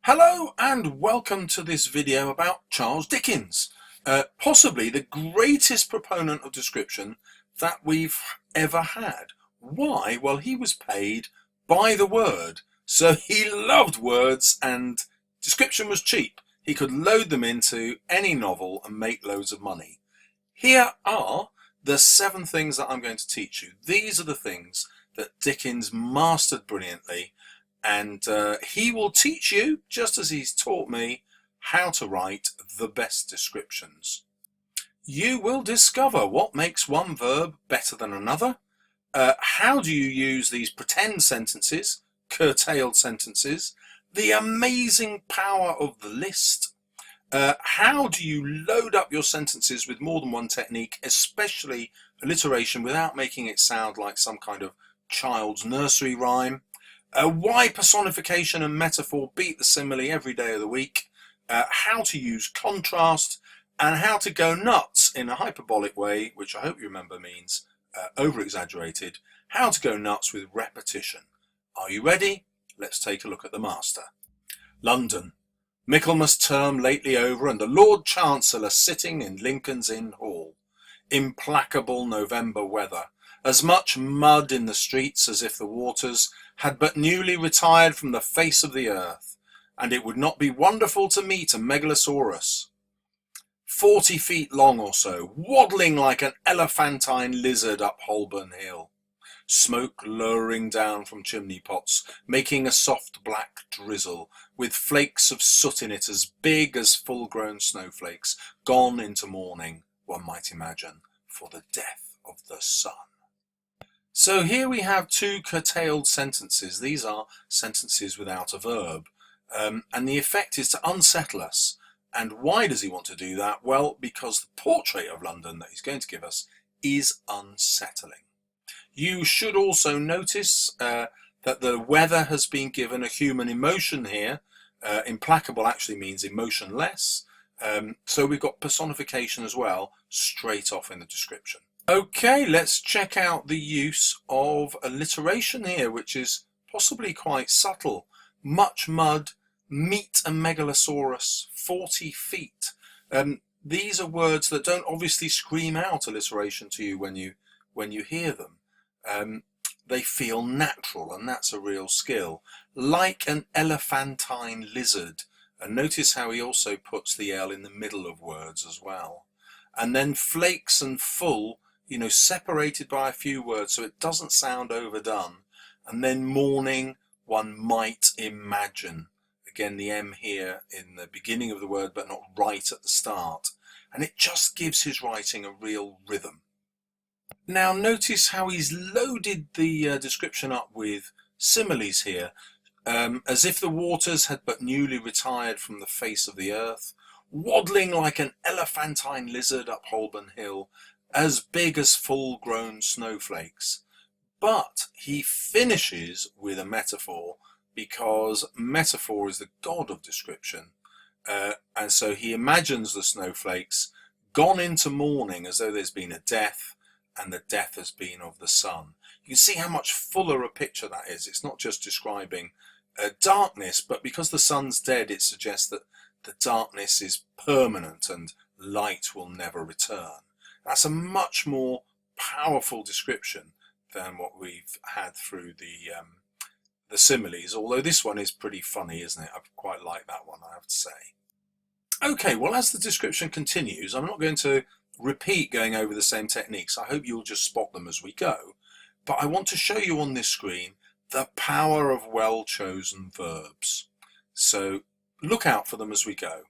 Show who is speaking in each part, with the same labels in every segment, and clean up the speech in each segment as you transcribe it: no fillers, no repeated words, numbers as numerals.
Speaker 1: Hello and welcome to this video about Charles Dickens, possibly the greatest proponent of description that we've ever had. Why? Well, he was paid by the word, so he loved words and description was cheap. He could load them into any novel and make loads of money. Here are the 7 things that I'm going to teach you. These are the things that Dickens mastered brilliantly. And he will teach you, just as he's taught me, how to write the best descriptions. You will discover what makes one verb better than another. How do you use these pretend sentences, curtailed sentences, the amazing power of the list. How do you load up your sentences with more than one technique, especially alliteration, without making it sound like some kind of child's nursery rhyme. Why personification and metaphor beat the simile every day of the week, how to use contrast, and how to go nuts in a hyperbolic way, which I hope you remember means over-exaggerated, how to go nuts with repetition. Are you ready? Let's take a look at the master. London. Michaelmas term lately over and the Lord Chancellor sitting in Lincoln's Inn Hall. Implacable November weather. As much mud in the streets as if the waters had but newly retired from the face of the earth, and it would not be wonderful to meet a megalosaurus, 40 feet long or so, waddling like an elephantine lizard up Holborn Hill, smoke lowering down from chimney pots, making a soft black drizzle, with flakes of soot in it as big as full-grown snowflakes, gone into mourning, one might imagine, for the death of the sun. So here we have 2 curtailed sentences. These are sentences without a verb. And the effect is to unsettle us. And why does he want to do that? Well, because the portrait of London that he's going to give us is unsettling. You should also notice that the weather has been given a human emotion here. Implacable actually means emotionless. So we've got personification as well, straight off in the description. Okay, let's check out the use of alliteration here, which is possibly quite subtle. Much mud, meet a megalosaurus, 40 feet. These are words that don't obviously scream out alliteration to you when you hear them. They feel natural, and that's a real skill. Like an elephantine lizard. And notice how he also puts the L in the middle of words as well. And then flakes and full, separated by a few words so it doesn't sound overdone. And then mourning, one might imagine. Again, the M here in the beginning of the word, but not right at the start. And it just gives his writing a real rhythm. Now notice how he's loaded the description up with similes here. As if the waters had but newly retired from the face of the earth, waddling like an elephantine lizard up Holborn Hill, as big as full-grown snowflakes. But he finishes with a metaphor, because metaphor is the god of description. And so he imagines the snowflakes gone into mourning as though there's been a death, and the death has been of the sun. You can see how much fuller a picture that is. It's not just describing darkness, but because the sun's dead, it suggests that the darkness is permanent and light will never return. That's a much more powerful description than what we've had through the similes, although this one is pretty funny, isn't it? I quite like that one, I have to say. Okay, well, as the description continues, I'm not going to repeat going over the same techniques. I hope you'll just spot them as we go. But I want to show you on this screen the power of well-chosen verbs. So look out for them as we go.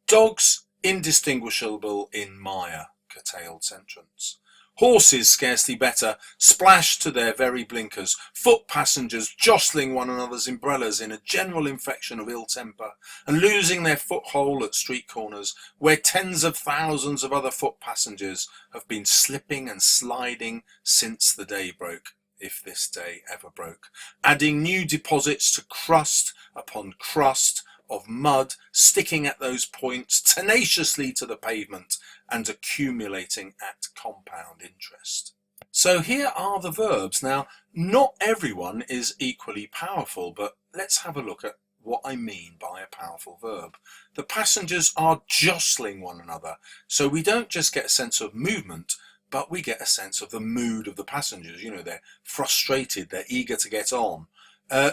Speaker 1: Dogs indistinguishable in mire, curtailed sentence. Horses scarcely better, splashed to their very blinkers. Foot passengers jostling one another's umbrellas in a general infection of ill temper, and losing their foothold at street corners, where tens of thousands of other foot passengers have been slipping and sliding since the day broke, if this day ever broke, adding new deposits to crust upon crust of mud, sticking at those points tenaciously to the pavement and accumulating at compound interest. So here are the verbs. Now, not everyone is equally powerful, but let's have a look at what I mean by a powerful verb. The passengers are jostling one another, so we don't just get a sense of movement, but we get a sense of the mood of the passengers. You know, they're frustrated, they're eager to get on.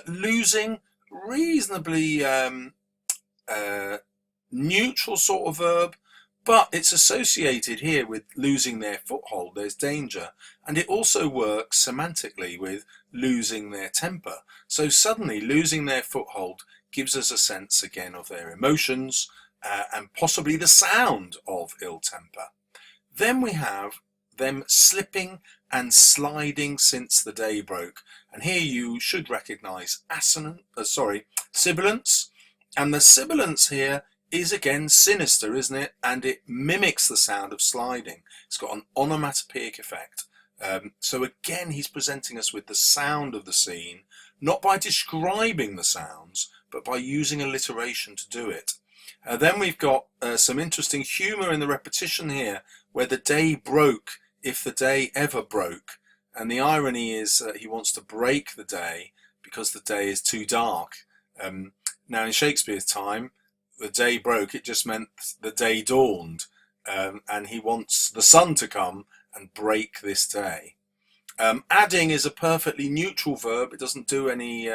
Speaker 1: Losing, reasonably neutral sort of verb, but it's associated here with losing their foothold. There's danger, and it also works semantically with losing their temper. So suddenly losing their foothold gives us a sense again of their emotions and possibly the sound of ill temper. Then we have them slipping and sliding since the day broke, and here you should recognize sibilants, and the sibilance here is again sinister, isn't it? And it mimics the sound of sliding. It's got an onomatopoeic effect. So again, he's presenting us with the sound of the scene, not by describing the sounds, but by using alliteration to do it. Then we've got some interesting humour in the repetition here, where the day broke, if the day ever broke. And the irony is he wants to break the day because the day is too dark. Now in Shakespeare's time, the day broke, it just meant the day dawned, and he wants the sun to come and break this day. Adding is a perfectly neutral verb. It doesn't do any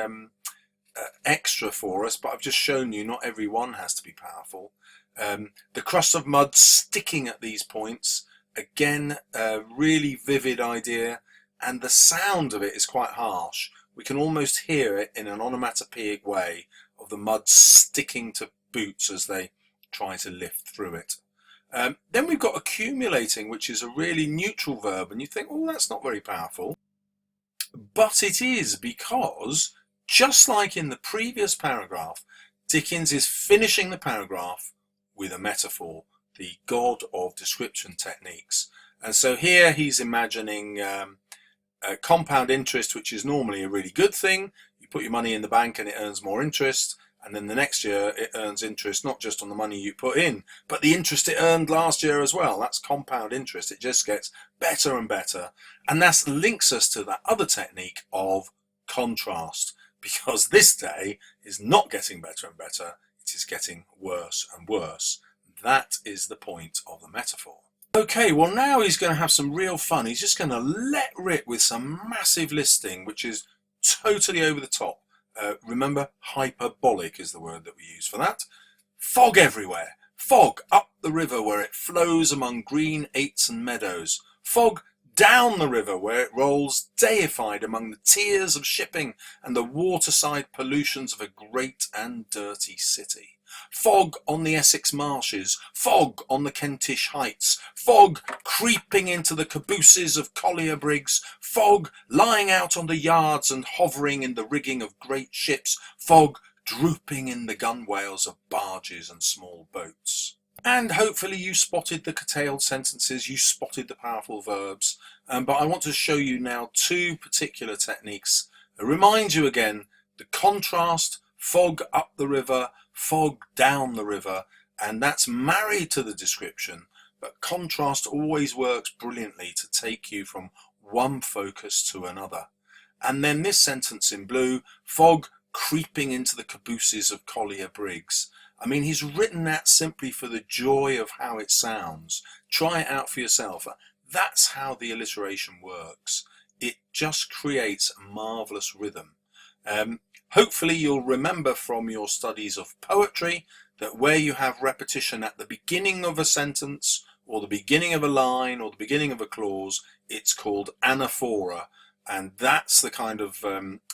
Speaker 1: extra for us, but I've just shown you not every one has to be powerful. The crust of mud sticking at these points, again, a really vivid idea, and the sound of it is quite harsh. We can almost hear it in an onomatopoeic way of the mud sticking to boots as they try to lift through it. Then we've got accumulating, which is a really neutral verb, and you think, oh, that's not very powerful. But it is, because just like in the previous paragraph, Dickens is finishing the paragraph with a metaphor, the god of description techniques. And so here he's imagining compound interest, which is normally a really good thing. You put your money in the bank and it earns more interest. And then the next year it earns interest not just on the money you put in, but the interest it earned last year as well. That's compound interest. It just gets better and better. And that links us to that other technique of contrast, because this day is not getting better and better. It is getting worse and worse. That is the point of the metaphor. Okay, well now he's going to have some real fun. He's just going to let rip with some massive listing, which is totally over the top. Remember, hyperbolic is the word that we use for that. Fog everywhere. Fog up the river where it flows among green aits and meadows. Fog down the river where it rolls deified among the tears of shipping and the waterside pollutions of a great and dirty city. Fog on the Essex marshes, fog on the Kentish heights, fog creeping into the cabooses of collier brigs, fog lying out on the yards and hovering in the rigging of great ships, fog drooping in the gunwales of barges and small boats. And hopefully you spotted the curtailed sentences, you spotted the powerful verbs, but I want to show you now two particular techniques. Remind you again, the contrast, fog up the river, fog down the river, and that's married to the description, but contrast always works brilliantly to take you from one focus to another. And then this sentence in blue, fog creeping into the cabooses of collier brigs. I mean, he's written that simply for the joy of how it sounds. Try it out for yourself. That's how the alliteration works. It just creates a marvellous rhythm. Hopefully you'll remember from your studies of poetry that where you have repetition at the beginning of a sentence or the beginning of a line or the beginning of a clause, it's called anaphora. And that's the kind of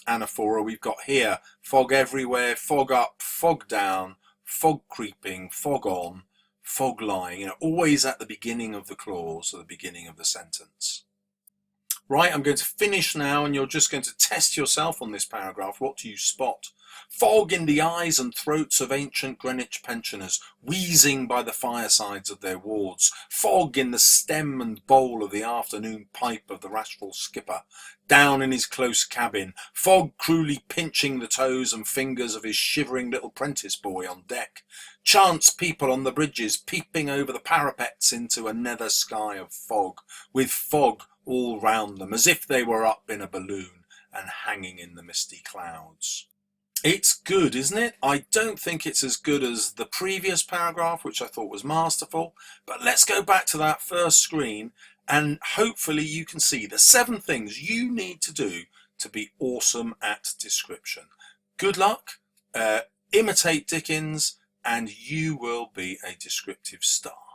Speaker 1: anaphora we've got here. Fog everywhere, fog up, fog down, fog creeping, fog on, fog lying, you know, always at the beginning of the clause or the beginning of the sentence. Right, I'm going to finish now and you're just going to test yourself on this paragraph. What do you spot? Fog in the eyes and throats of ancient Greenwich pensioners, wheezing by the firesides of their wards. Fog in the stem and bowl of the afternoon pipe of the rashful skipper, down in his close cabin. Fog cruelly pinching the toes and fingers of his shivering little prentice boy on deck. Chance people on the bridges peeping over the parapets into a nether sky of fog, with fog all round them, as if they were up in a balloon and hanging in the misty clouds. It's good, isn't it? I don't think it's as good as the previous paragraph, which I thought was masterful, but let's go back to that first screen and hopefully you can see the 7 things you need to do to be awesome at description. Good luck, imitate Dickens, and you will be a descriptive star.